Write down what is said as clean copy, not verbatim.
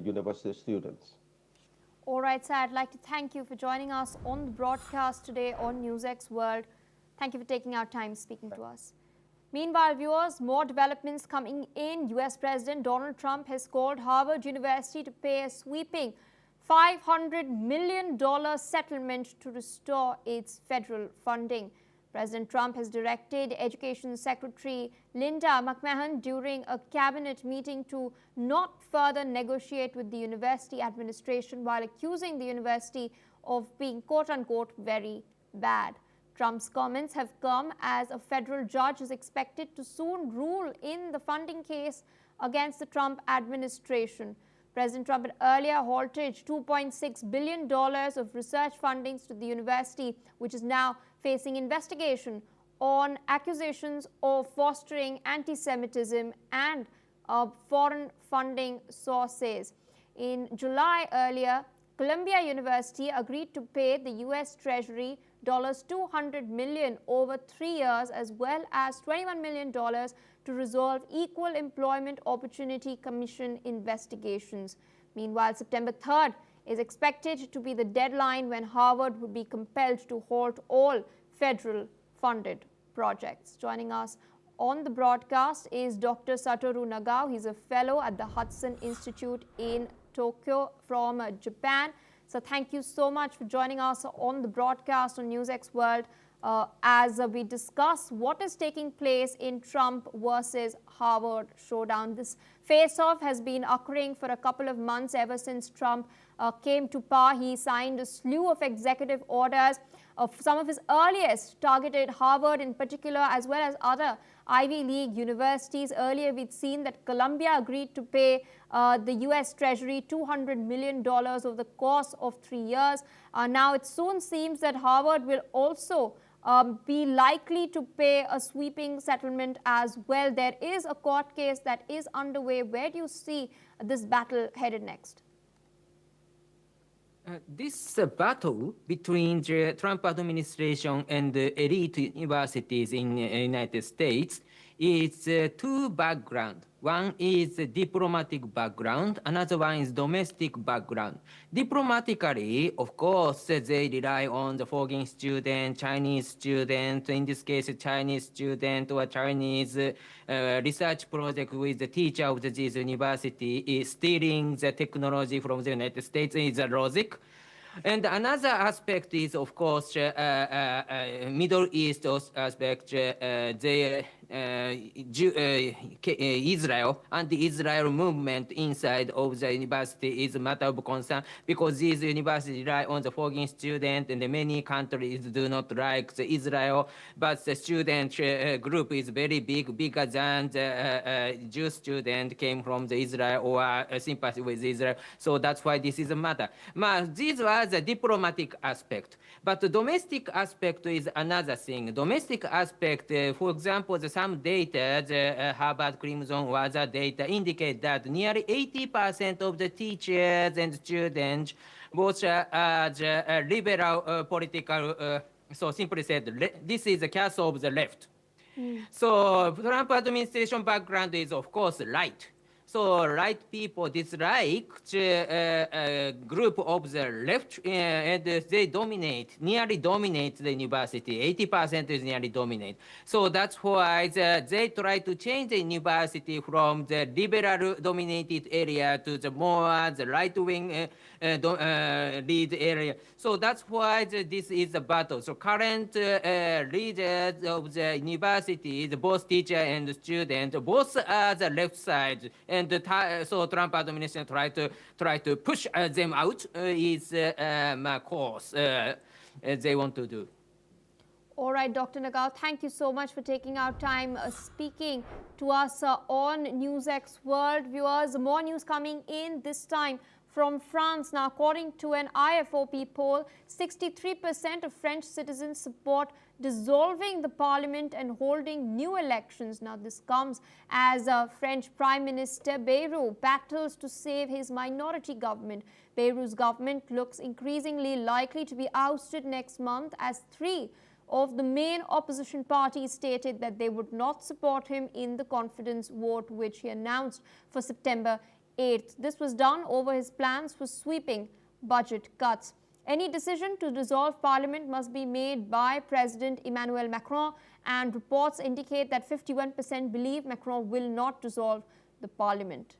university students. All right, sir, I'd like to thank you for joining us on the broadcast today on NewsX World. Thank you for taking our time speaking to us. Meanwhile, viewers, more developments coming in. US President Donald Trump has called Harvard University to pay a sweeping $500 million settlement to restore its federal funding. President Trump has directed Education Secretary Linda McMahon during a cabinet meeting to not further negotiate with the university administration while accusing the university of being quote-unquote very bad. Trump's comments have come as a federal judge is expected to soon rule in the funding case against the Trump administration. President Trump had earlier halted $2.6 billion of research fundings to the university, which is now facing investigation on accusations of fostering anti-Semitism and foreign funding sources. In July earlier, Columbia University agreed to pay the U.S. Treasury $200 million over 3 years, as well as $21 million to resolve Equal Employment Opportunity Commission investigations. Meanwhile, September 3rd is expected to be the deadline when Harvard would be compelled to halt all federal funded projects. Joining us on the broadcast is Dr. Satoru Nagao. He's a fellow at the Hudson Institute in Tokyo from Japan. So thank you so much for joining us on the broadcast on NewsX World as we discuss what is taking place in Trump versus Harvard showdown. This face-off has been occurring for a couple of months ever since Trump came to power. He signed a slew of executive orders. Some of his earliest targeted Harvard in particular, as well as other Ivy League universities. Earlier, we'd seen that Columbia agreed to pay the U.S. Treasury $200 million over the course of 3 years. Now, it soon seems that Harvard will also be likely to pay a sweeping settlement as well. There is a court case that is underway. Where do you see this battle headed next? This battle between the Trump administration and the elite universities in the United States is two backgrounds. One is diplomatic background, another one is domestic background. Diplomatically, of course, they rely on the foreign student, Chinese student, in this case, Chinese student or Chinese research project with the teacher of this university is stealing the technology from the United States is a logic. And another aspect is, of course, Middle East aspect, Israel and the Israel movement inside of the university is a matter of concern because these universities rely on the foreign student and many countries do not like the Israel, but the student group is very big, bigger than the Jewish student came from the Israel or sympathy with Israel. So that's why this is a matter. These were the diplomatic aspect, but the domestic aspect is another thing. Domestic aspect, for example, some data, the Harvard Crimson or other data indicate that nearly 80% of the teachers and students was the liberal political, so simply said, this is the case of the left. So Trump administration background is, of course, right. So right people dislike the group of the left, and they dominate, nearly dominate the university. 80% is nearly dominate. So that's why they try to change the university from the liberal-dominated area to the more the right-wing lead area. So that's why this is a battle. So current leaders of the university, both teacher and student, both are the left side. And so Trump administration try to push them out is my course they want to do. All right, Dr. Nagao, thank you so much for taking our time speaking to us on NewsX World. Viewers, more news coming in this time from France. Now, according to an IFOP poll, 63% of French citizens support dissolving the parliament and holding new elections. Now, this comes as French Prime Minister Bayrou battles to save his minority government. Bayrou's government looks increasingly likely to be ousted next month as 3 of the main opposition parties stated that they would not support him in the confidence vote, which he announced for September 8th. This was done over his plans for sweeping budget cuts. Any decision to dissolve parliament must be made by President Emmanuel Macron, and reports indicate that 51% believe Macron will not dissolve the parliament.